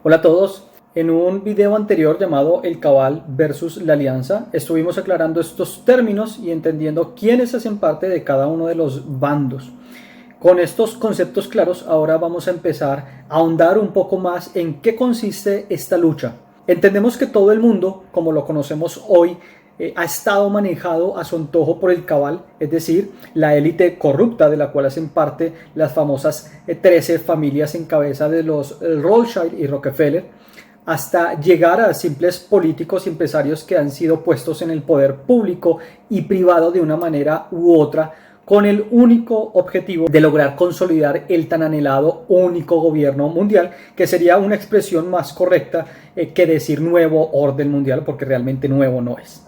Hola a todos. En un video anterior llamado El Cabal versus la Alianza, estuvimos aclarando estos términos y entendiendo quiénes hacen parte de cada uno de los bandos. Con estos conceptos claros, ahora vamos a empezar a ahondar un poco más en qué consiste esta lucha. Entendemos que todo el mundo, como lo conocemos hoy, ha estado manejado a su antojo por el cabal, es decir, la élite corrupta de la cual hacen parte las famosas 13 familias en cabeza de los Rothschild y Rockefeller, hasta llegar a simples políticos y empresarios que han sido puestos en el poder público y privado de una manera u otra, con el único objetivo de lograr consolidar el tan anhelado único gobierno mundial, que sería una expresión más correcta que decir nuevo orden mundial, porque realmente nuevo no es.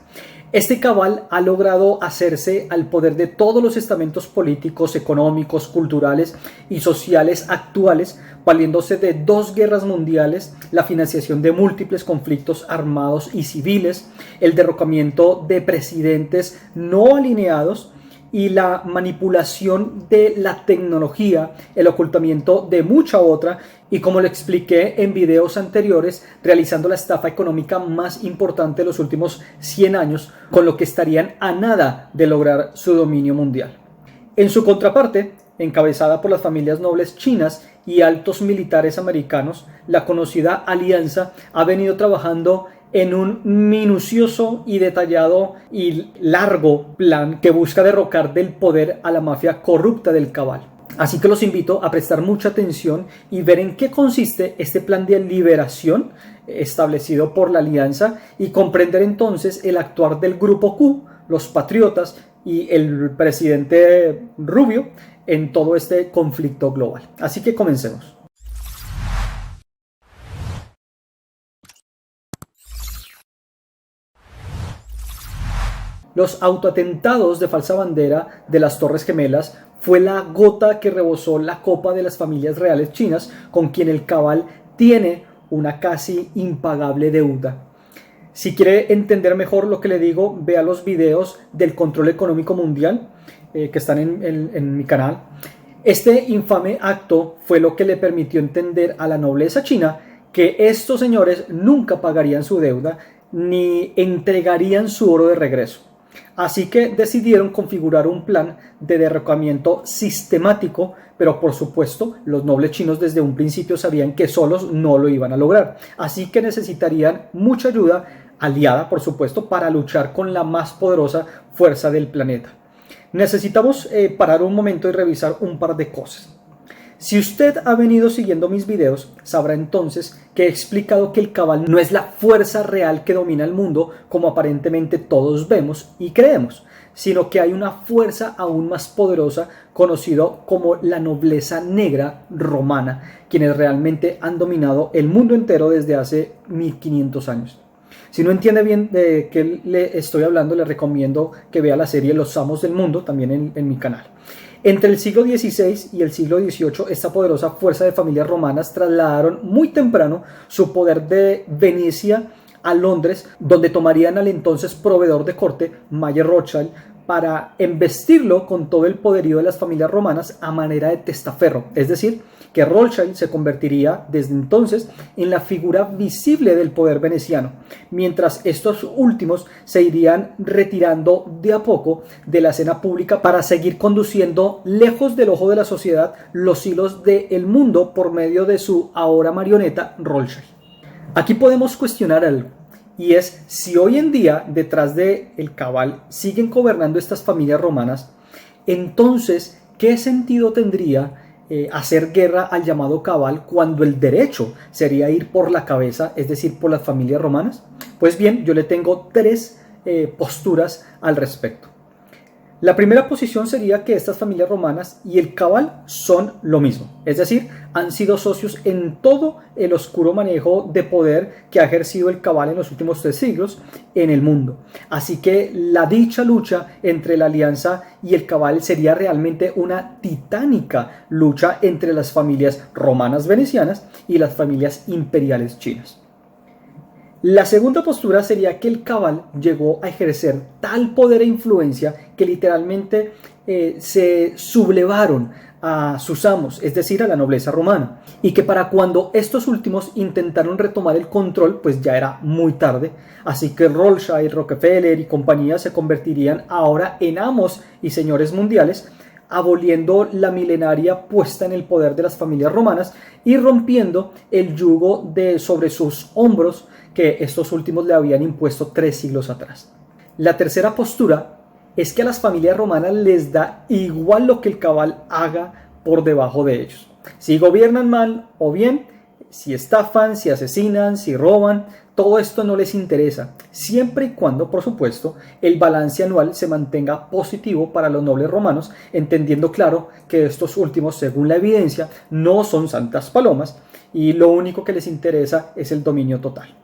Este cabal ha logrado hacerse al poder de todos los estamentos políticos, económicos, culturales y sociales actuales, valiéndose de 2 guerras mundiales, la financiación de múltiples conflictos armados y civiles, el derrocamiento de presidentes no alineados y la manipulación de la tecnología, el ocultamiento de mucha otra y, como lo expliqué en videos anteriores, realizando la estafa económica más importante de los últimos 100 años, con lo que estarían a nada de lograr su dominio mundial. En su contraparte, encabezada por las familias nobles chinas y altos militares americanos, la conocida Alianza ha venido trabajando en un minucioso y detallado y largo plan que busca derrocar del poder a la mafia corrupta del cabal. Así que los invito a prestar mucha atención y ver en qué consiste este plan de liberación establecido por la Alianza y comprender entonces el actuar del Grupo Q, los patriotas y el presidente Rubio en todo este conflicto global. Así que comencemos. Los autoatentados de falsa bandera de las Torres Gemelas fue la gota que rebosó la copa de las familias reales chinas, con quien el cabal tiene una casi impagable deuda. Si quiere entender mejor lo que le digo, vea los videos del control económico mundial que están en mi canal. Este infame acto fue lo que le permitió entender a la nobleza china que estos señores nunca pagarían su deuda ni entregarían su oro de regreso. Así que decidieron configurar un plan de derrocamiento sistemático, pero por supuesto los nobles chinos desde un principio sabían que solos no lo iban a lograr. Así que necesitarían mucha ayuda, aliada por supuesto, para luchar con la más poderosa fuerza del planeta. Necesitamos parar un momento y revisar un par de cosas. Si usted ha venido siguiendo mis videos, sabrá entonces que he explicado que el cabal no es la fuerza real que domina el mundo, como aparentemente todos vemos y creemos, sino que hay una fuerza aún más poderosa, conocido como la nobleza negra romana, quienes realmente han dominado el mundo entero desde hace 1500 años. Si no entiende bien de qué le estoy hablando, le recomiendo que vea la serie Los Amos del Mundo, también en mi canal. Entre el siglo XVI y el siglo XVIII, esta poderosa fuerza de familias romanas trasladaron muy temprano su poder de Venecia a Londres, donde tomarían al entonces proveedor de corte, Mayer Rothschild, para embestirlo con todo el poderío de las familias romanas a manera de testaferro, es decir, que Rothschild se convertiría desde entonces en la figura visible del poder veneciano, mientras estos últimos se irían retirando de a poco de la escena pública para seguir conduciendo lejos del ojo de la sociedad los hilos del mundo por medio de su ahora marioneta Rothschild. Aquí podemos cuestionar algo, y es si hoy en día detrás del cabal siguen gobernando estas familias romanas, entonces ¿qué sentido tendría hacer guerra al llamado cabal cuando el derecho sería ir por la cabeza, es decir, por las familias romanas? Pues bien, yo le tengo 3 posturas al respecto. La primera posición sería que estas familias romanas y el cabal son lo mismo, es decir, han sido socios en todo el oscuro manejo de poder que ha ejercido el cabal en los últimos 3 siglos en el mundo. Así que la dicha lucha entre la Alianza y el cabal sería realmente una titánica lucha entre las familias romanas venecianas y las familias imperiales chinas. La segunda postura sería que el cabal llegó a ejercer tal poder e influencia que literalmente se sublevaron a sus amos, es decir, a la nobleza romana, y que para cuando estos últimos intentaron retomar el control, pues ya era muy tarde, así que Rothschild, Rockefeller y compañía se convertirían ahora en amos y señores mundiales, aboliendo la milenaria puesta en el poder de las familias romanas y rompiendo el yugo sobre sus hombros que estos últimos le habían impuesto 3 siglos atrás. La tercera postura es que a las familias romanas les da igual lo que el cabal haga por debajo de ellos. Si gobiernan mal o bien, si estafan, si asesinan, si roban, todo esto no les interesa, siempre y cuando, por supuesto, el balance anual se mantenga positivo para los nobles romanos, entendiendo claro que estos últimos, según la evidencia, no son santas palomas y lo único que les interesa es el dominio total.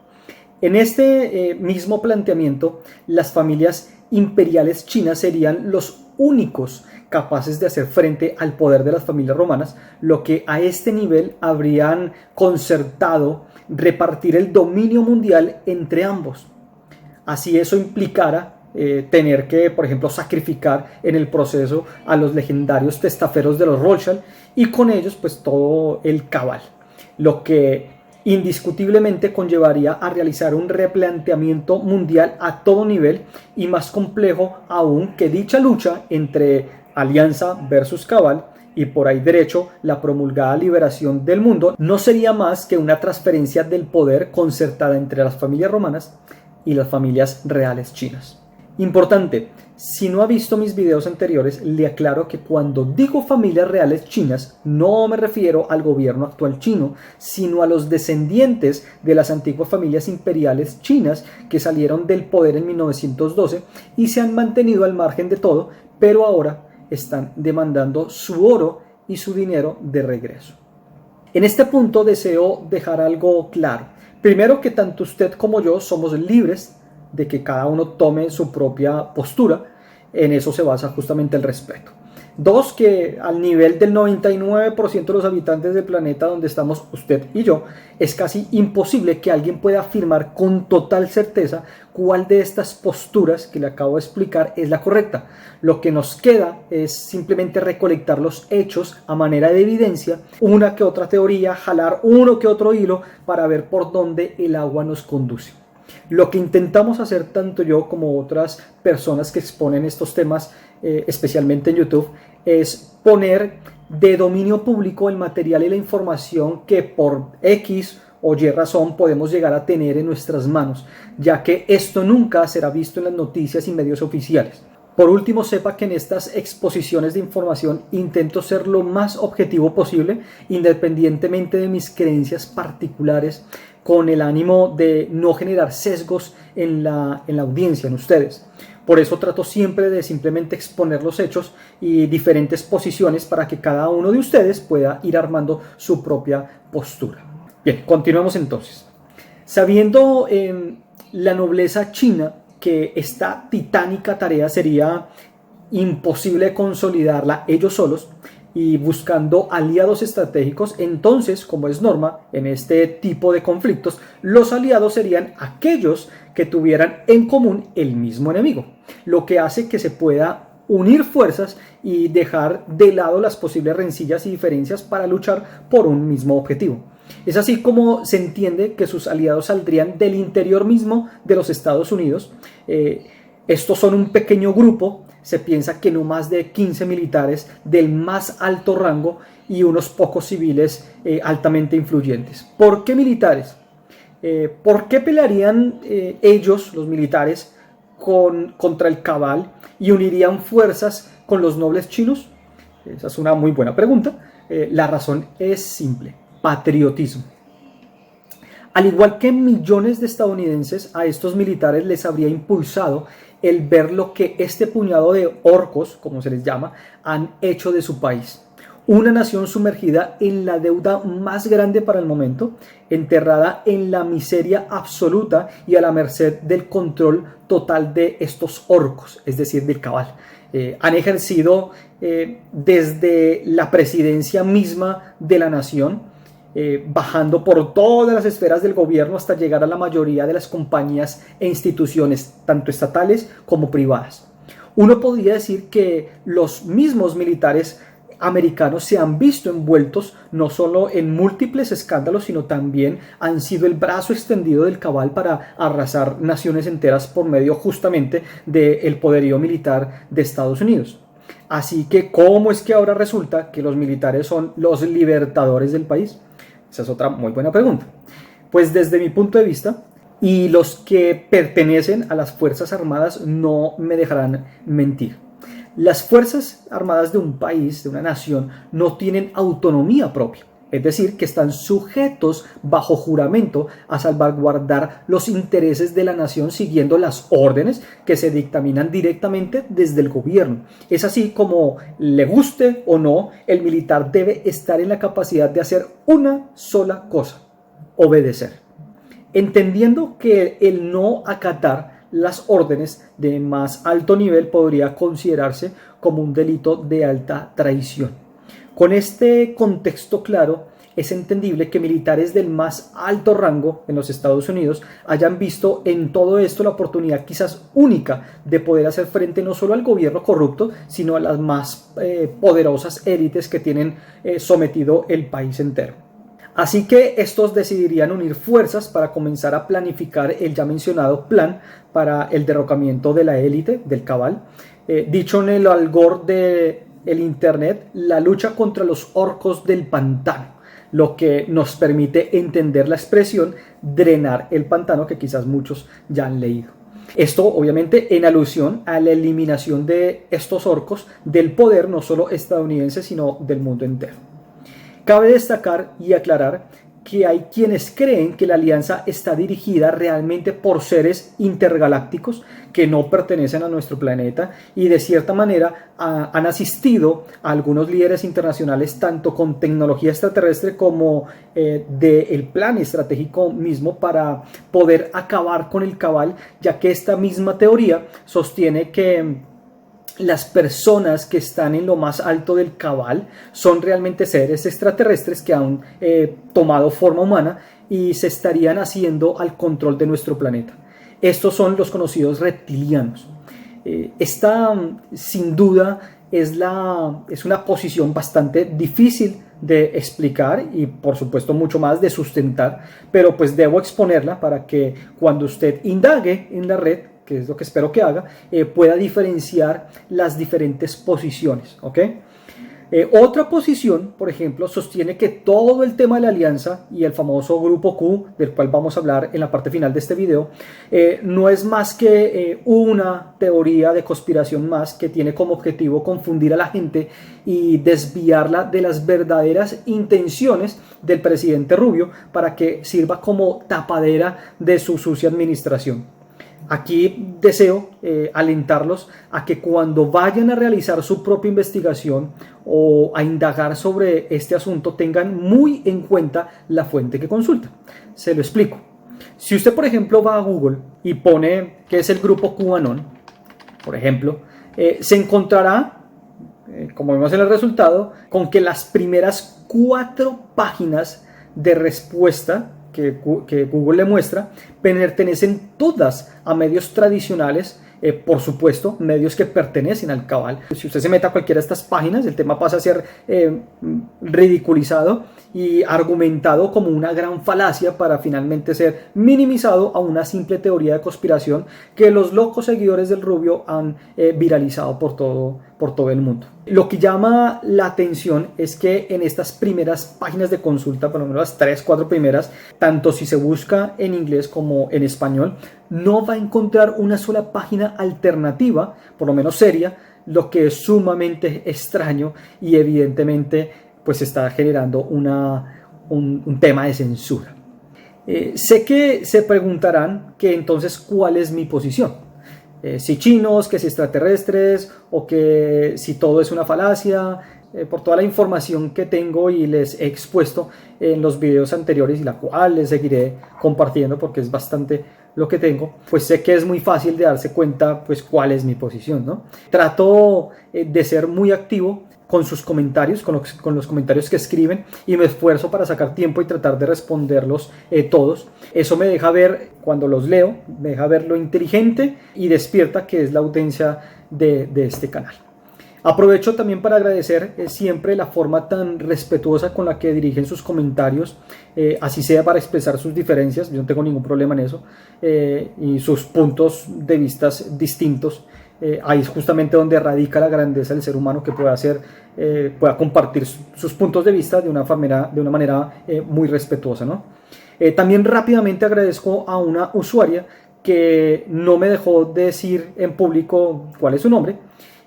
En este mismo planteamiento, las familias imperiales chinas serían los únicos capaces de hacer frente al poder de las familias romanas, lo que a este nivel habrían concertado repartir el dominio mundial entre ambos. Así eso implicara tener que, por ejemplo, sacrificar en el proceso a los legendarios testaferros de los Rothschild y con ellos pues todo el cabal, lo que indiscutiblemente conllevaría a realizar un replanteamiento mundial a todo nivel y más complejo aún que dicha lucha entre alianza versus cabal y por ahí derecho la promulgada liberación del mundo no sería más que una transferencia del poder concertada entre las familias romanas y las familias reales chinas. Importante, si no ha visto mis videos anteriores, le aclaro que cuando digo familias reales chinas, no me refiero al gobierno actual chino, sino a los descendientes de las antiguas familias imperiales chinas que salieron del poder en 1912 y se han mantenido al margen de todo, pero ahora están demandando su oro y su dinero de regreso. En este punto deseo dejar algo claro. Primero, que tanto usted como yo somos libres de que cada uno tome su propia postura. En eso se basa justamente el respeto. Dos, que al nivel del 99% de los habitantes del planeta donde estamos usted y yo, es casi imposible que alguien pueda afirmar con total certeza cuál de estas posturas que le acabo de explicar es la correcta. Lo que nos queda es simplemente recolectar los hechos a manera de evidencia, una que otra teoría, jalar uno que otro hilo para ver por dónde el agua nos conduce. Lo que intentamos hacer tanto yo como otras personas que exponen estos temas, especialmente en YouTube, es poner de dominio público el material y la información que por X o Y razón podemos llegar a tener en nuestras manos, ya que esto nunca será visto en las noticias y medios oficiales. Por último, sepa que en estas exposiciones de información intento ser lo más objetivo posible, independientemente de mis creencias particulares, con el ánimo de no generar sesgos en la audiencia, en ustedes. Por eso trato siempre de simplemente exponer los hechos y diferentes posiciones para que cada uno de ustedes pueda ir armando su propia postura. Bien, continuemos entonces. Sabiendo la nobleza china que esta titánica tarea sería imposible consolidarla ellos solos y buscando aliados estratégicos, entonces, como es norma en este tipo de conflictos, los aliados serían aquellos que tuvieran en común el mismo enemigo, lo que hace que se pueda unir fuerzas y dejar de lado las posibles rencillas y diferencias para luchar por un mismo objetivo. Es así como se entiende que sus aliados saldrían del interior mismo de los Estados Unidos. Estos son un pequeño grupo, se piensa que no más de 15 militares del más alto rango y unos pocos civiles altamente influyentes. ¿Por qué militares? ¿Por qué pelearían ellos, los militares, contra el cabal y unirían fuerzas con los nobles chinos? Esa es una muy buena pregunta. La razón es simple: patriotismo. Al igual que millones de estadounidenses, a estos militares les habría impulsado el ver lo que este puñado de orcos, como se les llama, han hecho de su país. Una nación sumergida en la deuda más grande para el momento, enterrada en la miseria absoluta y a la merced del control total de estos orcos, es decir, del cabal. Han ejercido desde la presidencia misma de la nación bajando por todas las esferas del gobierno hasta llegar a la mayoría de las compañías e instituciones, tanto estatales como privadas. Uno podría decir que los mismos militares americanos se han visto envueltos no solo en múltiples escándalos, sino también han sido el brazo extendido del cabal para arrasar naciones enteras por medio justamente del poderío militar de Estados Unidos. Así que, ¿cómo es que ahora resulta que los militares son los libertadores del país? Esa es otra muy buena pregunta. Pues desde mi punto de vista, y los que pertenecen a las Fuerzas Armadas no me dejarán mentir, las Fuerzas Armadas de un país, de una nación, no tienen autonomía propia. Es decir, que están sujetos bajo juramento a salvaguardar los intereses de la nación siguiendo las órdenes que se dictaminan directamente desde el gobierno. Es así como, le guste o no, el militar debe estar en la capacidad de hacer una sola cosa: obedecer. Entendiendo que el no acatar las órdenes de más alto nivel podría considerarse como un delito de alta traición. Con este contexto claro, es entendible que militares del más alto rango en los Estados Unidos hayan visto en todo esto la oportunidad quizás única de poder hacer frente no solo al gobierno corrupto, sino a las más poderosas élites que tienen sometido el país entero. Así que estos decidirían unir fuerzas para comenzar a planificar el ya mencionado plan para el derrocamiento de la élite, del cabal. Dicho en el algor del internet, la lucha contra los orcos del pantano, lo que nos permite entender la expresión drenar el pantano, que quizás muchos ya han leído. Esto obviamente en alusión a la eliminación de estos orcos del poder no solo estadounidense, sino del mundo entero. Cabe destacar y aclarar que hay quienes creen que la alianza está dirigida realmente por seres intergalácticos que no pertenecen a nuestro planeta y de cierta manera han asistido a algunos líderes internacionales tanto con tecnología extraterrestre como del plan estratégico mismo para poder acabar con el cabal, ya que esta misma teoría sostiene que las personas que están en lo más alto del cabal son realmente seres extraterrestres que han tomado forma humana y se estarían haciendo al control de nuestro planeta. Estos son los conocidos reptilianos. Esta, sin duda, es una posición bastante difícil de explicar y por supuesto mucho más de sustentar, pero pues debo exponerla para que cuando usted indague en la red, que es lo que espero que haga, pueda diferenciar las diferentes posiciones, ¿ok? Otra posición, por ejemplo, sostiene que todo el tema de la alianza y el famoso grupo Q, del cual vamos a hablar en la parte final de este video, no es más que una teoría de conspiración más que tiene como objetivo confundir a la gente y desviarla de las verdaderas intenciones del presidente Rubio para que sirva como tapadera de su sucia administración. Aquí deseo alentarlos a que cuando vayan a realizar su propia investigación o a indagar sobre este asunto tengan muy en cuenta la fuente que consultan. Se lo explico. Si usted, por ejemplo, va a Google y pone qué es el grupo QAnon, por ejemplo, se encontrará, como vemos en el resultado, con que las primeras 4 páginas de respuesta que Google le muestra pertenecen todas a medios tradicionales, por supuesto, medios que pertenecen al cabal. Si usted se mete a cualquiera de estas páginas, el tema pasa a ser ridiculizado y argumentado como una gran falacia para finalmente ser minimizado a una simple teoría de conspiración que los locos seguidores del Rubio han viralizado por todo el mundo. Lo que llama la atención es que en estas primeras páginas de consulta, por lo menos las 3-4 primeras, tanto si se busca en inglés como en español, no va a encontrar una sola página alternativa, por lo menos seria, lo que es sumamente extraño y evidentemente pues está generando un tema de censura. Sé que se preguntarán que entonces cuál es mi posición. Si chinos, que si extraterrestres o que si todo es una falacia. por toda la información que tengo y les he expuesto en los videos anteriores, y la cual les seguiré compartiendo porque es bastante lo que tengo, pues sé que es muy fácil de darse cuenta pues cuál es mi posición, ¿no? Trato de ser muy activo con sus comentarios, con los comentarios que escriben, y me esfuerzo para sacar tiempo y tratar de responderlos todos. Eso me deja ver, cuando los leo, me deja ver lo inteligente y despierta que es la audiencia de este canal. Aprovecho también para agradecer siempre la forma tan respetuosa con la que dirigen sus comentarios, así sea para expresar sus diferencias, yo no tengo ningún problema en eso, y sus puntos de vista distintos. Ahí es justamente donde radica la grandeza del ser humano, que pueda compartir sus puntos de vista de una manera muy respetuosa, ¿no? También rápidamente agradezco a una usuaria que no me dejó decir en público cuál es su nombre,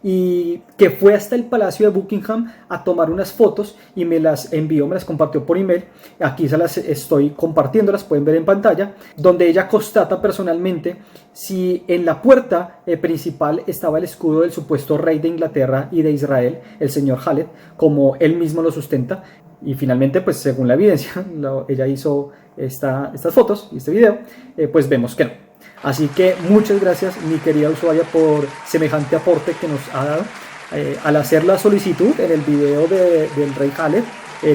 y que fue hasta el Palacio de Buckingham a tomar unas fotos y me las envió, me las compartió por email. Aquí se las estoy compartiendo, las pueden ver en pantalla, donde ella constata personalmente si en la puerta principal estaba el escudo del supuesto rey de Inglaterra y de Israel, el señor Khaled, como él mismo lo sustenta. Y finalmente, pues según la evidencia, ella hizo estas fotos y este video, pues vemos que no. Así que muchas gracias, mi querida usuaria, por semejante aporte que nos ha dado. Al hacer la solicitud en el video del rey Khaled,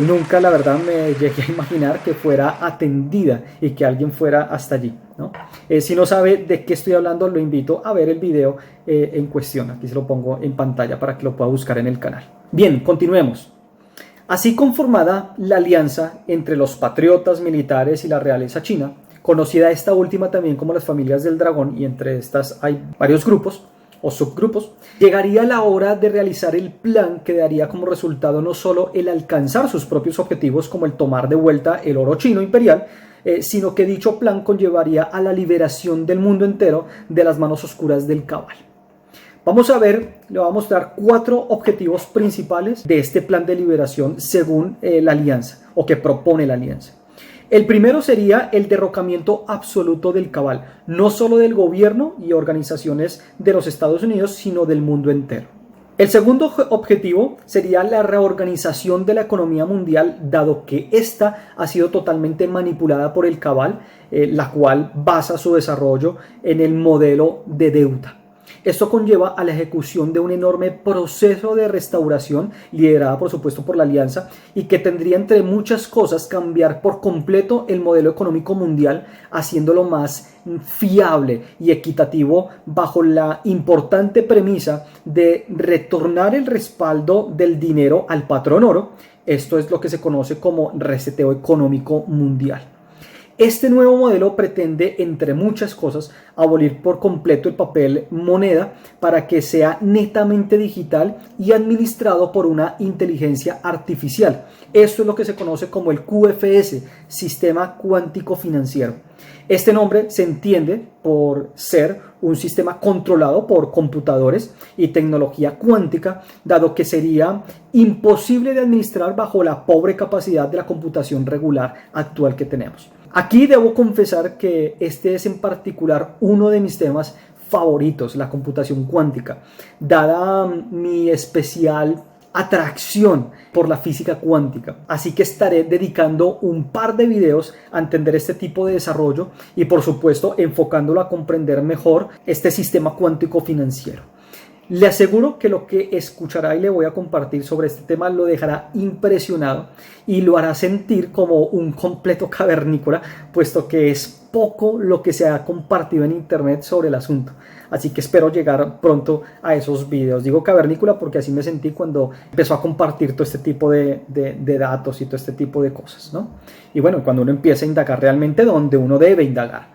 nunca la verdad me llegué a imaginar que fuera atendida y que alguien fuera hasta allí, ¿no? Si no sabe de qué estoy hablando, lo invito a ver el video en cuestión. Aquí se lo pongo en pantalla para que lo pueda buscar en el canal. Bien, continuemos. Así conformada la alianza entre los patriotas militares y la realeza china, conocida esta última también como las familias del dragón, y entre estas hay varios grupos o subgrupos, llegaría la hora de realizar el plan que daría como resultado no solo el alcanzar sus propios objetivos, como el tomar de vuelta el oro chino imperial, sino que dicho plan conllevaría a la liberación del mundo entero de las manos oscuras del Cabal. Vamos a ver, le voy a mostrar 4 objetivos principales de este plan de liberación según la alianza, o que propone la alianza. El primero sería el derrocamiento absoluto del Cabal, no solo del gobierno y organizaciones de los Estados Unidos, sino del mundo entero. El segundo objetivo sería la reorganización de la economía mundial, dado que ésta ha sido totalmente manipulada por el Cabal, la cual basa su desarrollo en el modelo de deuda. Esto conlleva a la ejecución de un enorme proceso de restauración liderada por supuesto por la alianza, y que tendría entre muchas cosas cambiar por completo el modelo económico mundial, haciéndolo más fiable y equitativo bajo la importante premisa de retornar el respaldo del dinero al patrón oro. Esto es lo que se conoce como reseteo económico mundial. Este nuevo modelo pretende, entre muchas cosas, abolir por completo el papel moneda para que sea netamente digital y administrado por una inteligencia artificial. Esto es lo que se conoce como el QFS, Sistema Cuántico Financiero. Este nombre se entiende por ser un sistema controlado por computadores y tecnología cuántica, dado que sería imposible de administrar bajo la pobre capacidad de la computación regular actual que tenemos. Aquí debo confesar que este es en particular uno de mis temas favoritos, la computación cuántica, dada mi especial atracción por la física cuántica. Así que estaré dedicando un par de videos a entender este tipo de desarrollo y por supuesto enfocándolo a comprender mejor este sistema cuántico financiero. Le aseguro que lo que escuchará y le voy a compartir sobre este tema lo dejará impresionado y lo hará sentir como un completo cavernícola, puesto que es poco lo que se ha compartido en internet sobre el asunto. Así que espero llegar pronto a esos videos. Digo cavernícola porque así me sentí cuando empezó a compartir todo este tipo de datos y todo este tipo de cosas, ¿no? Y bueno, cuando uno empieza a indagar realmente donde uno debe indagar.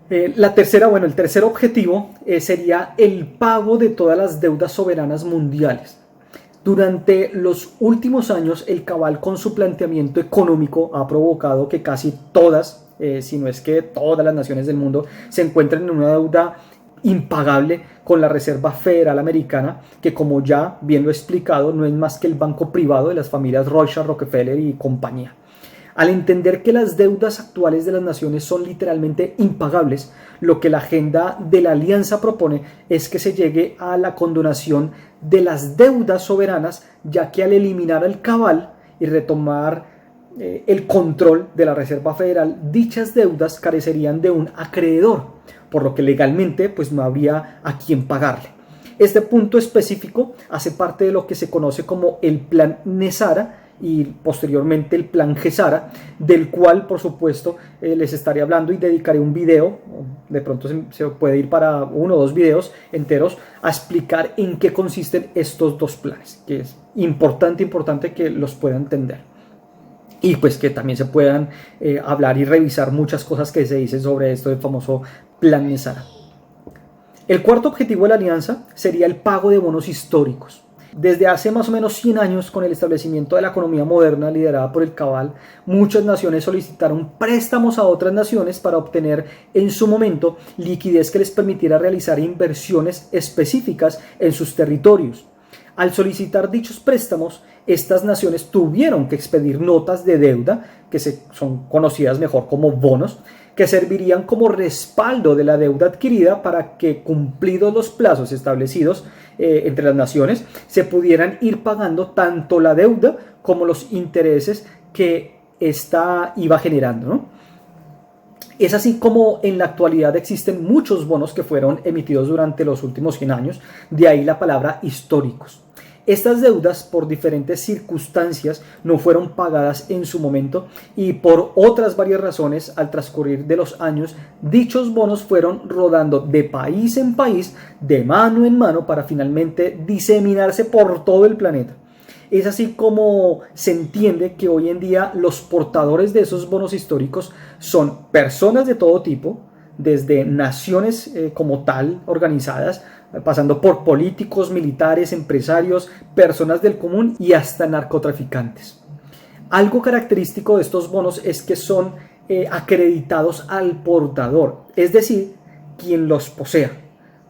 El tercer objetivo sería el pago de todas las deudas soberanas mundiales. Durante los últimos años, el Cabal, con su planteamiento económico, ha provocado que casi todas, si no es que todas las naciones del mundo, se encuentren en una deuda impagable con la Reserva Federal Americana, que, como ya bien lo he explicado, no es más que el banco privado de las familias Rothschild, Rockefeller y compañía. Al entender que las deudas actuales de las naciones son literalmente impagables, lo que la agenda de la alianza propone es que se llegue a la condonación de las deudas soberanas, ya que al eliminar el cabal y retomar el control de la Reserva Federal, dichas deudas carecerían de un acreedor, por lo que legalmente pues no habría a quien pagarle. Este punto específico hace parte de lo que se conoce como el Plan Nesara y posteriormente el Plan Gesara, del cual por supuesto les estaré hablando y dedicaré un video, de pronto se puede ir para 1 o 2 videos enteros a explicar en qué consisten estos dos planes, que es importante que los puedan entender. Y pues que también se puedan hablar y revisar muchas cosas que se dicen sobre esto del famoso Plan Nesara. El cuarto objetivo de la alianza sería el pago de bonos históricos. Desde hace más o menos 100 años, con el establecimiento de la economía moderna liderada por el cabal, muchas naciones solicitaron préstamos a otras naciones para obtener en su momento liquidez que les permitiera realizar inversiones específicas en sus territorios. Al solicitar dichos préstamos, estas naciones tuvieron que expedir notas de deuda, que son conocidas mejor como bonos, que servirían como respaldo de la deuda adquirida para que, cumplidos los plazos establecidos entre las naciones, se pudieran ir pagando tanto la deuda como los intereses que ésta iba generando, ¿no? Es así como en la actualidad existen muchos bonos que fueron emitidos durante los últimos 100 años, de ahí la palabra históricos. Estas deudas, por diferentes circunstancias, no fueron pagadas en su momento y por otras varias razones, al transcurrir de los años, dichos bonos fueron rodando de país en país, de mano en mano, para finalmente diseminarse por todo el planeta. Es así como se entiende que hoy en día los portadores de esos bonos históricos son personas de todo tipo, desde naciones como tal organizadas, pasando por políticos, militares, empresarios, personas del común y hasta narcotraficantes. Algo característico de estos bonos es que son acreditados al portador, es decir, quien los posea.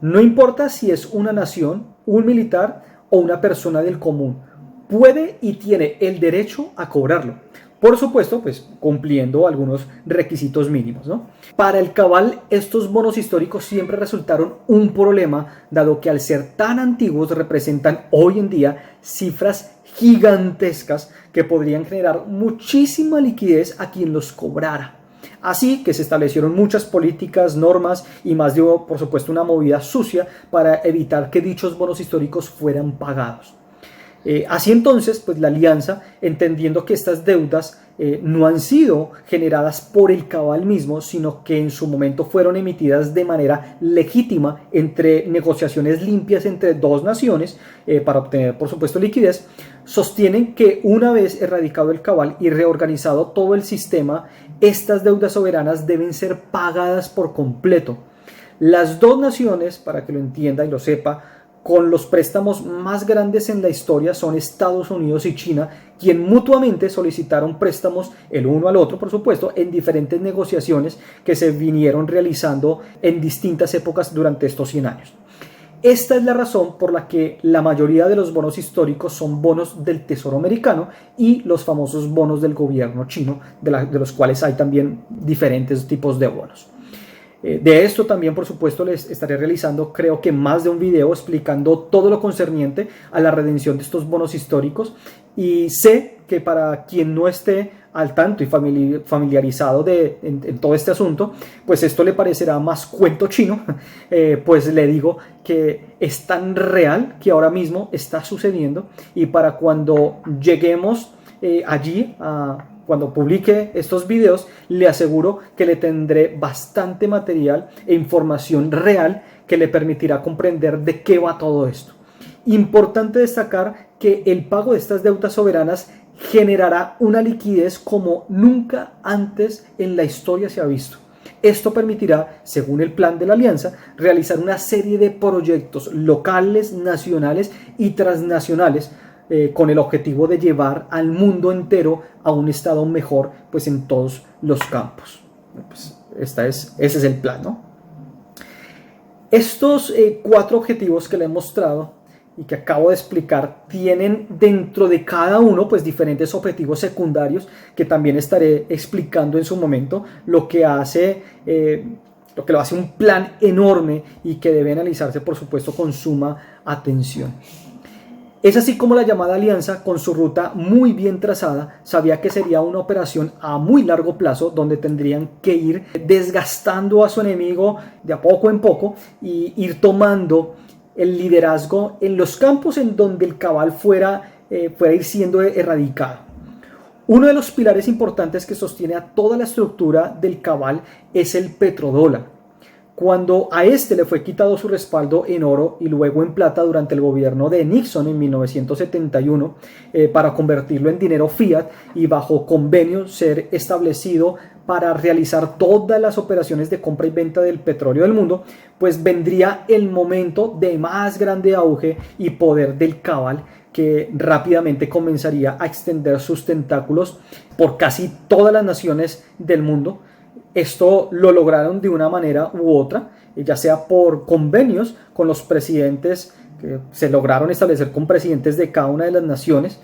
No importa si es una nación, un militar o una persona del común, puede y tiene el derecho a cobrarlo. Por supuesto, pues cumpliendo algunos requisitos mínimos, ¿no? Para el cabal, estos bonos históricos siempre resultaron un problema, dado que al ser tan antiguos representan hoy en día cifras gigantescas que podrían generar muchísima liquidez a quien los cobrara. Así que se establecieron muchas políticas, normas y más de, por supuesto, una movida sucia para evitar que dichos bonos históricos fueran pagados. Así entonces, pues la alianza, entendiendo que estas deudas no han sido generadas por el cabal mismo, sino que en su momento fueron emitidas de manera legítima entre negociaciones limpias entre dos naciones para obtener, por supuesto, liquidez, sostienen que una vez erradicado el cabal y reorganizado todo el sistema, estas deudas soberanas deben ser pagadas por completo. Las dos naciones, para que lo entienda y lo sepa, con los préstamos más grandes en la historia son Estados Unidos y China, quien mutuamente solicitaron préstamos el uno al otro, por supuesto, en diferentes negociaciones que se vinieron realizando en distintas épocas durante estos 100 años. Esta es la razón por la que la mayoría de los bonos históricos son bonos del Tesoro americano y los famosos bonos del gobierno chino, de los cuales hay también diferentes tipos de bonos. De esto también, por supuesto, les estaré realizando, creo que más de un video explicando todo lo concerniente a la redención de estos bonos históricos, y sé que para quien no esté al tanto y familiarizado en todo este asunto, pues esto le parecerá más cuento chino, pues le digo que es tan real que ahora mismo está sucediendo, y para cuando lleguemos allí cuando publique estos videos, le aseguro que le tendré bastante material e información real que le permitirá comprender de qué va todo esto. Importante destacar que el pago de estas deudas soberanas generará una liquidez como nunca antes en la historia se ha visto. Esto permitirá, según el plan de la alianza, realizar una serie de proyectos locales, nacionales y transnacionales, con el objetivo de llevar al mundo entero a un estado mejor, pues en todos los campos. Pues ese es el plan, ¿no? Estos 4 objetivos que le he mostrado y que acabo de explicar tienen dentro de cada uno pues diferentes objetivos secundarios que también estaré explicando en su momento, lo que lo hace un plan enorme y que debe analizarse por supuesto con suma atención. Es así como la llamada alianza, con su ruta muy bien trazada, sabía que sería una operación a muy largo plazo donde tendrían que ir desgastando a su enemigo de a poco en poco y ir tomando el liderazgo en los campos en donde el cabal fuera ir siendo erradicado. Uno de los pilares importantes que sostiene a toda la estructura del cabal es el petrodólar. Cuando a este le fue quitado su respaldo en oro y luego en plata durante el gobierno de Nixon en 1971 para convertirlo en dinero fiat y bajo convenio ser establecido para realizar todas las operaciones de compra y venta del petróleo del mundo, pues vendría el momento de más grande auge y poder del cabal, que rápidamente comenzaría a extender sus tentáculos por casi todas las naciones del mundo. Esto lo lograron de una manera u otra, ya sea por convenios con los presidentes que se lograron establecer con presidentes de cada una de las naciones,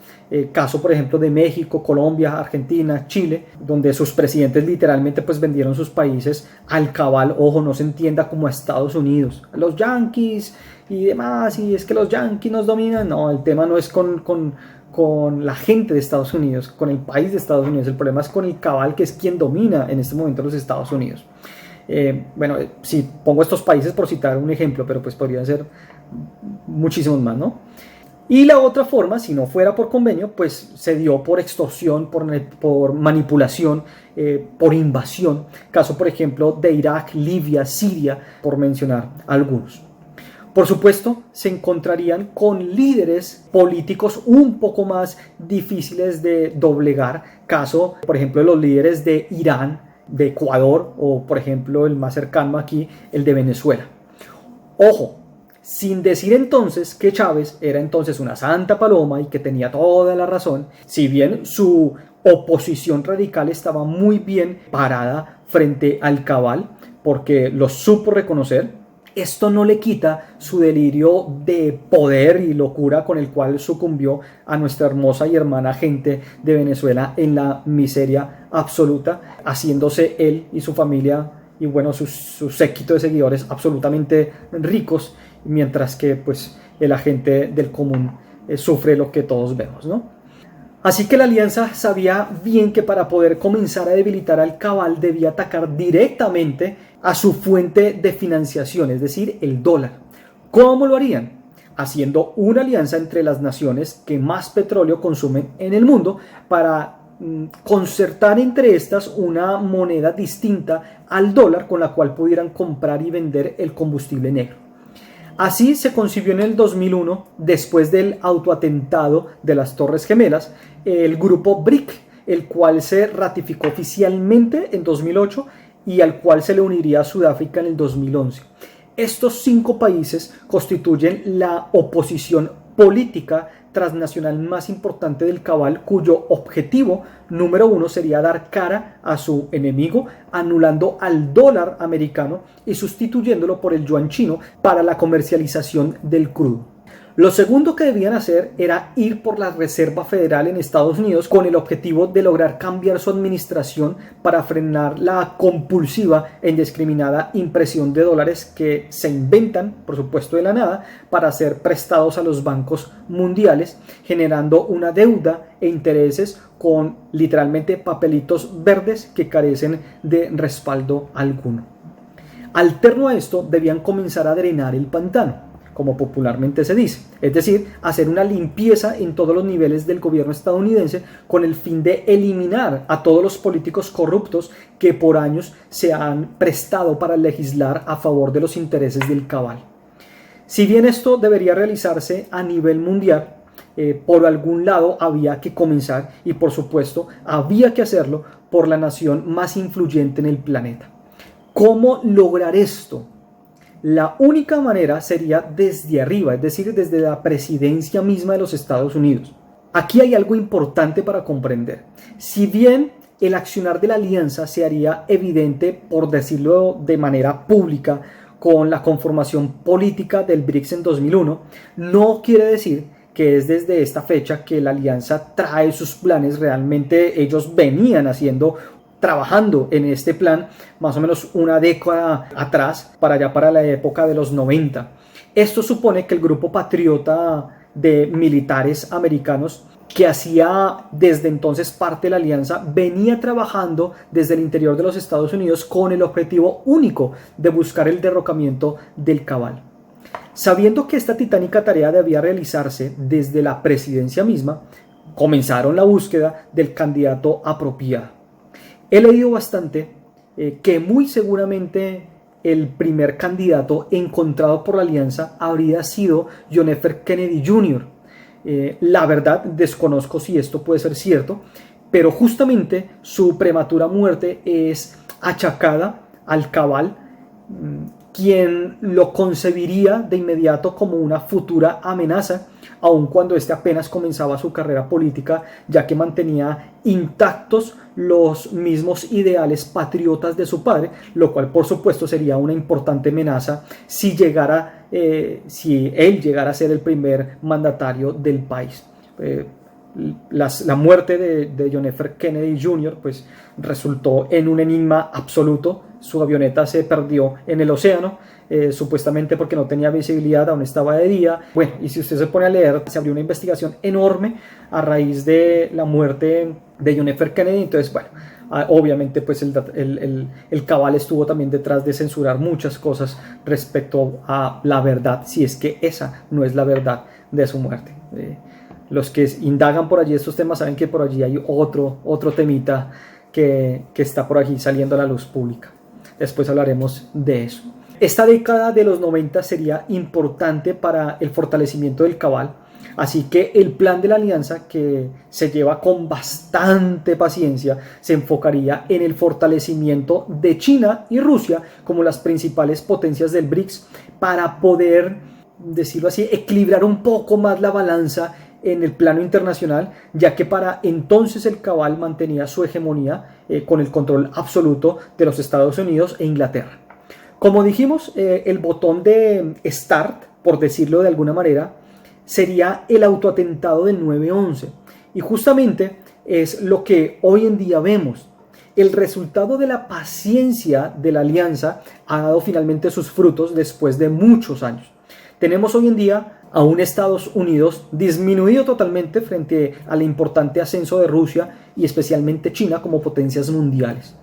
caso por ejemplo de México, Colombia, Argentina, Chile, donde sus presidentes literalmente pues vendieron sus países al cabal, ojo, no se entienda como a Estados Unidos, a los yanquis y demás, y es que los yanquis nos dominan. No, el tema no es con la gente de Estados Unidos, con el país de Estados Unidos, el problema es con el cabal, que es quien domina en este momento los Estados Unidos. Bueno, si pongo estos países por citar un ejemplo, pero pues podrían ser muchísimos más, ¿no? Y la otra forma, si no fuera por convenio, pues se dio por extorsión, por manipulación, por invasión, caso por ejemplo de Irak, Libia, Siria, por mencionar algunos. Por supuesto, se encontrarían con líderes políticos un poco más difíciles de doblegar, caso, por ejemplo, de los líderes de Irán, de Ecuador o, por ejemplo, el más cercano aquí, el de Venezuela. Ojo, sin decir entonces que Chávez era entonces una santa paloma y que tenía toda la razón, si bien su oposición radical estaba muy bien parada frente al cabal, porque lo supo reconocer. Esto no le quita su delirio de poder y locura con el cual sucumbió a nuestra hermosa y hermana gente de Venezuela en la miseria absoluta, haciéndose él y su familia y bueno, su séquito de seguidores absolutamente ricos, mientras que pues la gente del común sufre lo que todos vemos, ¿no? Así que la alianza sabía bien que para poder comenzar a debilitar al cabal debía atacar directamente a su fuente de financiación, es decir, el dólar. ¿Cómo lo harían? Haciendo una alianza entre las naciones que más petróleo consumen en el mundo para concertar entre estas una moneda distinta al dólar con la cual pudieran comprar y vender el combustible negro. Así se concibió en el 2001, después del autoatentado de las Torres Gemelas, el grupo BRIC, el cual se ratificó oficialmente en 2008 y al cual se le uniría Sudáfrica en el 2011. Estos 5 países constituyen la oposición política transnacional más importante del cabal, cuyo objetivo número 1 sería dar cara a su enemigo, anulando al dólar americano y sustituyéndolo por el yuan chino para la comercialización del crudo. Lo segundo que debían hacer era ir por la Reserva Federal en Estados Unidos con el objetivo de lograr cambiar su administración para frenar la compulsiva e indiscriminada impresión de dólares que se inventan, por supuesto de la nada, para ser prestados a los bancos mundiales, generando una deuda e intereses con literalmente papelitos verdes que carecen de respaldo alguno. Alterno a esto, debían comenzar a drenar el pantano, como popularmente se dice, es decir, hacer una limpieza en todos los niveles del gobierno estadounidense con el fin de eliminar a todos los políticos corruptos que por años se han prestado para legislar a favor de los intereses del cabal. Si bien esto debería realizarse a nivel mundial, por algún lado había que comenzar y por supuesto había que hacerlo por la nación más influyente en el planeta. ¿Cómo lograr esto? La única manera sería desde arriba, es decir, desde la presidencia misma de los Estados Unidos. Aquí hay algo importante para comprender. Si bien el accionar de la alianza se haría evidente, por decirlo de manera pública, con la conformación política del BRICS en 2001, no quiere decir que es desde esta fecha que la alianza trae sus planes. Realmente ellos venían trabajando en este plan más o menos una década atrás, para allá para la época de los 90. Esto supone que el grupo patriota de militares americanos, que hacía desde entonces parte de la alianza, venía trabajando desde el interior de los Estados Unidos con el objetivo único de buscar el derrocamiento del Cabal. Sabiendo que esta titánica tarea debía realizarse desde la presidencia misma, comenzaron la búsqueda del candidato apropiado. He leído bastante que muy seguramente el primer candidato encontrado por la alianza habría sido John F. Kennedy Jr. La verdad, desconozco si esto puede ser cierto, pero justamente su prematura muerte es achacada al Cabal, quien lo concebiría de inmediato como una futura amenaza, aun cuando este apenas comenzaba su carrera política, ya que mantenía intactos los mismos ideales patriotas de su padre, lo cual por supuesto sería una importante amenaza si él llegara a ser el primer mandatario del país. La muerte de John F. Kennedy Jr. pues resultó en un enigma absoluto. Su avioneta se perdió en el océano, supuestamente porque no tenía visibilidad, aún estaba de día. Bueno, y si usted se pone a leer, se abrió una investigación enorme a raíz de la muerte de John F. Kennedy. Entonces, bueno, obviamente pues el Cabal estuvo también detrás de censurar muchas cosas respecto a la verdad, si es que esa no es la verdad de su muerte. Los que indagan por allí estos temas saben que por allí hay otro temita que está por allí saliendo a la luz pública. Después hablaremos de eso. Esta década de los 90 sería importante para el fortalecimiento del Cabal, así que el plan de la alianza, que se lleva con bastante paciencia, se enfocaría en el fortalecimiento de China y Rusia como las principales potencias del BRICS, para poder, decirlo así, equilibrar un poco más la balanza en el plano internacional, ya que para entonces el Cabal mantenía su hegemonía con el control absoluto de los Estados Unidos e Inglaterra. Como dijimos, el botón de Start, por decirlo de alguna manera, sería el autoatentado del 9/11, y justamente es lo que hoy en día vemos. El resultado de la paciencia de la alianza ha dado finalmente sus frutos después de muchos años. Tenemos hoy en día a un Estados Unidos disminuido totalmente frente al importante ascenso de Rusia y especialmente China como potencias mundiales.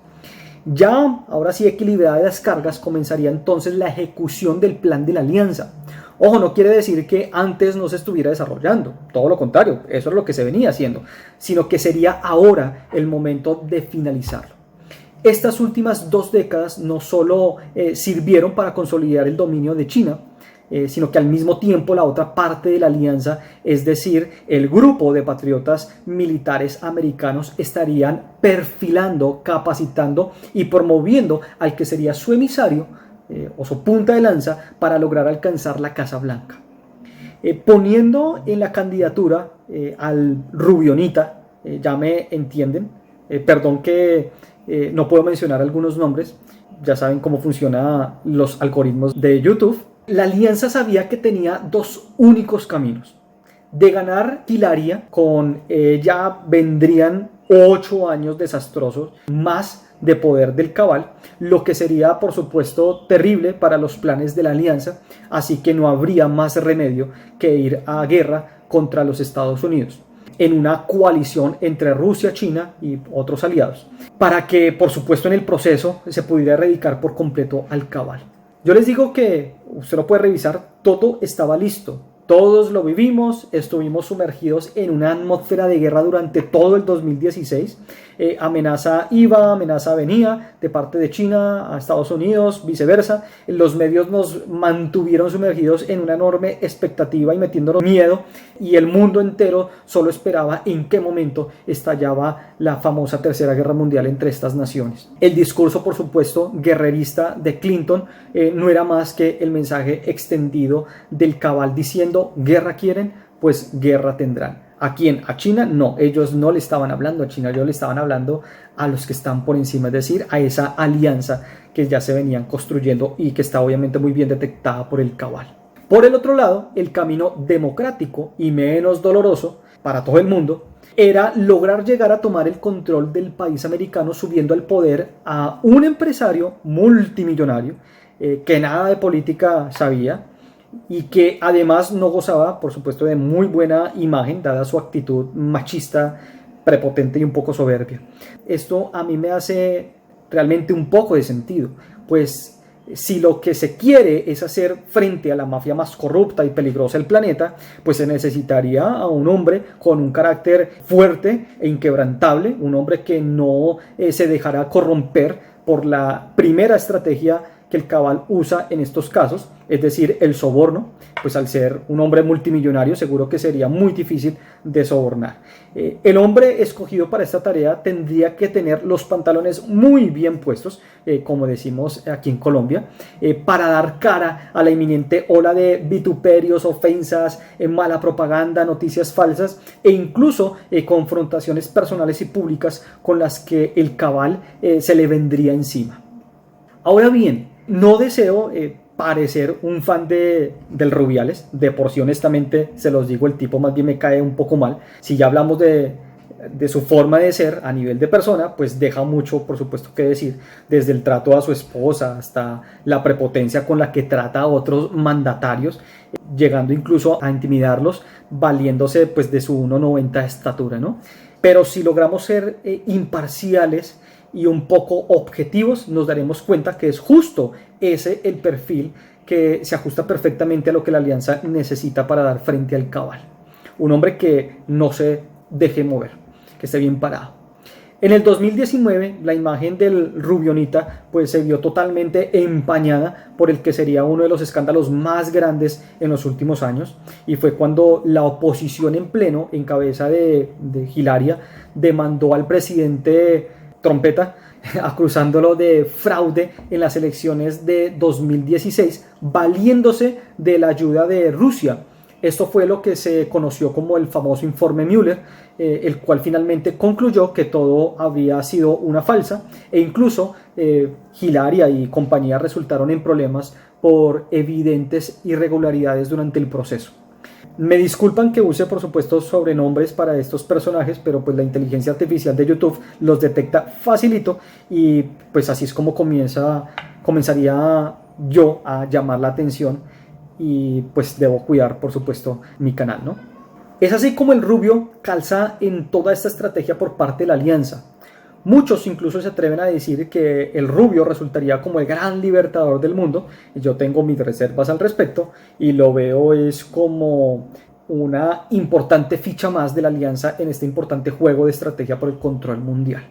Ya, ahora sí equilibradas las cargas, comenzaría entonces la ejecución del plan de la alianza. Ojo, no quiere decir que antes no se estuviera desarrollando, todo lo contrario, eso es lo que se venía haciendo, sino que sería ahora el momento de finalizarlo. Estas últimas 2 décadas no solo sirvieron para consolidar el dominio de China, sino que al mismo tiempo la otra parte de la alianza, es decir, el grupo de patriotas militares americanos, estarían perfilando, capacitando y promoviendo al que sería su emisario o su punta de lanza para lograr alcanzar la Casa Blanca. Poniendo en la candidatura al Rubionita, ya me entienden, perdón que no puedo mencionar algunos nombres, ya saben cómo funcionan los algoritmos de YouTube. La alianza sabía que tenía 2 únicos caminos: de ganar Hilaria, con ella vendrían 8 años desastrosos más de poder del Cabal, lo que sería por supuesto terrible para los planes de la alianza, así que no habría más remedio que ir a guerra contra los Estados Unidos, en una coalición entre Rusia, China y otros aliados, para que por supuesto en el proceso se pudiera erradicar por completo al Cabal. Yo les digo que usted lo puede revisar, todo estaba listo, todos lo vivimos, estuvimos sumergidos en una atmósfera de guerra durante todo el 2016, amenaza iba, amenaza venía de parte de China a Estados Unidos, viceversa. Los medios nos mantuvieron sumergidos en una enorme expectativa y metiéndonos miedo, y el mundo entero solo esperaba en qué momento estallaba la famosa Tercera Guerra Mundial entre estas naciones. El discurso, por supuesto, guerrerista de Clinton no era más que el mensaje extendido del Cabal diciendo: guerra quieren, pues guerra tendrán. ¿A quién? ¿A China? No, ellos no le estaban hablando a China, ellos le estaban hablando a los que están por encima, es decir, a esa alianza que ya se venían construyendo y que está obviamente muy bien detectada por el Cabal. Por el otro lado, el camino democrático y menos doloroso para todo el mundo era lograr llegar a tomar el control del país americano subiendo al poder a un empresario multimillonario que nada de política sabía y que además no gozaba, por supuesto, de muy buena imagen, dada su actitud machista, prepotente y un poco soberbia. Esto a mí me hace realmente un poco de sentido, pues si lo que se quiere es hacer frente a la mafia más corrupta y peligrosa del planeta, pues se necesitaría a un hombre con un carácter fuerte e inquebrantable, un hombre que no se dejará corromper por la primera estrategia que el Cabal usa en estos casos, es decir, el soborno. Pues al ser un hombre multimillonario seguro que sería muy difícil de sobornar. El hombre escogido para esta tarea tendría que tener los pantalones muy bien puestos, como decimos aquí en Colombia, para dar cara a la inminente ola de vituperios, ofensas, mala propaganda, noticias falsas e incluso confrontaciones personales y públicas con las que el Cabal se le vendría encima. Ahora bien, no deseo parecer un fan del Rubiales, de por sí honestamente se los digo, el tipo más bien me cae un poco mal. Si ya hablamos de su forma de ser a nivel de persona, pues deja mucho por supuesto que decir, desde el trato a su esposa hasta la prepotencia con la que trata a otros mandatarios, llegando incluso a intimidarlos, valiéndose pues de su 1,90 de estatura, ¿no? Pero si logramos ser imparciales y un poco objetivos, nos daremos cuenta que es justo ese el perfil que se ajusta perfectamente a lo que la alianza necesita para dar frente al Cabal. Un hombre que no se deje mover, que esté bien parado. En el 2019, la imagen del Rubionita pues se vio totalmente empañada por el que sería uno de los escándalos más grandes en los últimos años, y fue cuando la oposición en pleno, en cabeza de Hilaria, demandó al presidente Trompeta, acusándolo de fraude en las elecciones de 2016, valiéndose de la ayuda de Rusia. Esto fue lo que se conoció como el famoso informe Mueller, el cual finalmente concluyó que todo había sido una falsa, e incluso Hilaria y compañía resultaron en problemas por evidentes irregularidades durante el proceso. Me disculpan que use por supuesto sobrenombres para estos personajes, pero pues la inteligencia artificial de YouTube los detecta facilito y pues así es como comenzaría yo a llamar la atención, y pues debo cuidar por supuesto mi canal, ¿no? Es así como el Rubio calza en toda esta estrategia por parte de la alianza. Muchos incluso se atreven a decir que el Rubio resultaría como el gran libertador del mundo. Yo tengo mis reservas al respecto y lo veo es como una importante ficha más de la alianza en este importante juego de estrategia por el control mundial.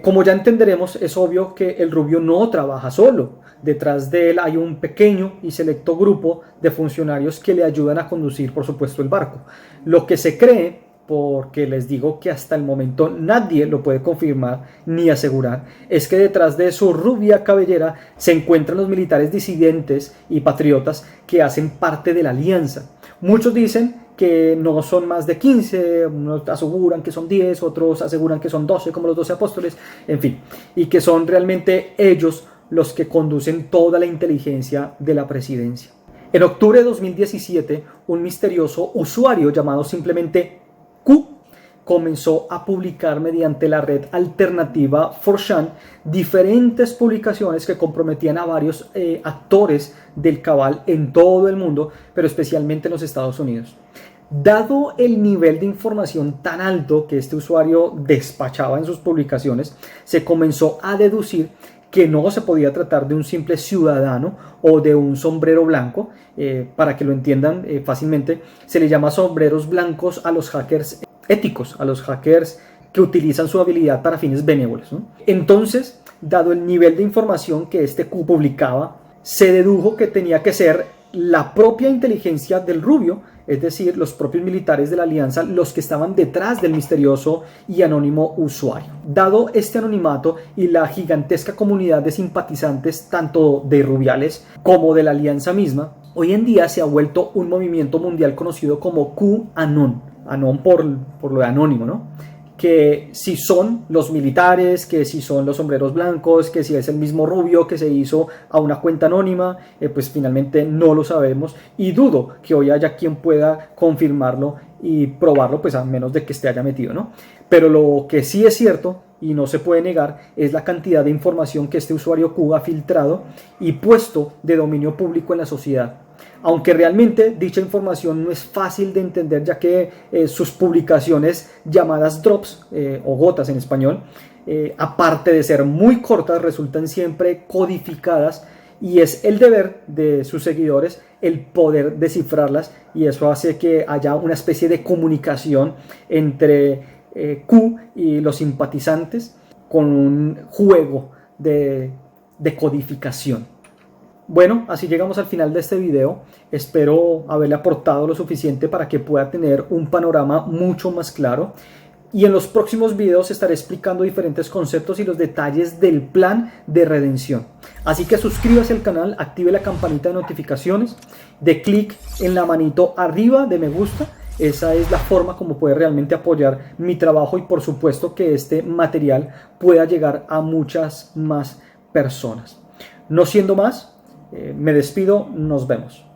Como ya entenderemos, es obvio que el Rubio no trabaja solo. Detrás de él hay un pequeño y selecto grupo de funcionarios que le ayudan a conducir, por supuesto, el barco. Lo que se cree, porque les digo que hasta el momento nadie lo puede confirmar ni asegurar, es que detrás de su rubia cabellera se encuentran los militares disidentes y patriotas que hacen parte de la alianza. Muchos dicen que no son más de 15, unos aseguran que son 10, otros aseguran que son 12, como los 12 apóstoles, en fin, y que son realmente ellos los que conducen toda la inteligencia de la presidencia. En octubre de 2017, un misterioso usuario llamado simplemente Q comenzó a publicar mediante la red alternativa 4chan diferentes publicaciones que comprometían a varios actores del Cabal en todo el mundo, pero especialmente en los Estados Unidos. Dado el nivel de información tan alto que este usuario despachaba en sus publicaciones, se comenzó a deducir que no se podía tratar de un simple ciudadano o de un sombrero blanco. Para que lo entiendan fácilmente, se le llama sombreros blancos a los hackers éticos, a los hackers que utilizan su habilidad para fines benévolos, ¿no? Entonces, dado el nivel de información que este Q publicaba, se dedujo que tenía que ser la propia inteligencia del Rubio, es decir, los propios militares de la alianza, los que estaban detrás del misterioso y anónimo usuario. Dado este anonimato y la gigantesca comunidad de simpatizantes tanto de Rubiales como de la alianza misma, hoy en día se ha vuelto un movimiento mundial conocido como QAnon. Anon por lo de anónimo, ¿no? Que si son los militares, que si son los sombreros blancos, que si es el mismo rubio que se hizo a una cuenta anónima, pues finalmente no lo sabemos y dudo que hoy haya quien pueda confirmarlo y probarlo, pues a menos de que esté haya metido, ¿no? Pero lo que sí es cierto y no se puede negar es la cantidad de información que este usuario Q ha filtrado y puesto de dominio público en la sociedad. Aunque realmente dicha información no es fácil de entender, ya que sus publicaciones llamadas drops o gotas en español, aparte de ser muy cortas, resultan siempre codificadas y es el deber de sus seguidores el poder descifrarlas y eso hace que haya una especie de comunicación entre Q y los simpatizantes con un juego de codificación. Bueno, así llegamos al final de este video. Espero haberle aportado lo suficiente para que pueda tener un panorama mucho más claro. Y en los próximos videos estaré explicando diferentes conceptos y los detalles del plan de redención. Así que suscríbase al canal, active la campanita de notificaciones, dé clic en la manito arriba de me gusta. Esa es la forma como puede realmente apoyar mi trabajo y por supuesto que este material pueda llegar a muchas más personas. No siendo más, me despido, nos vemos.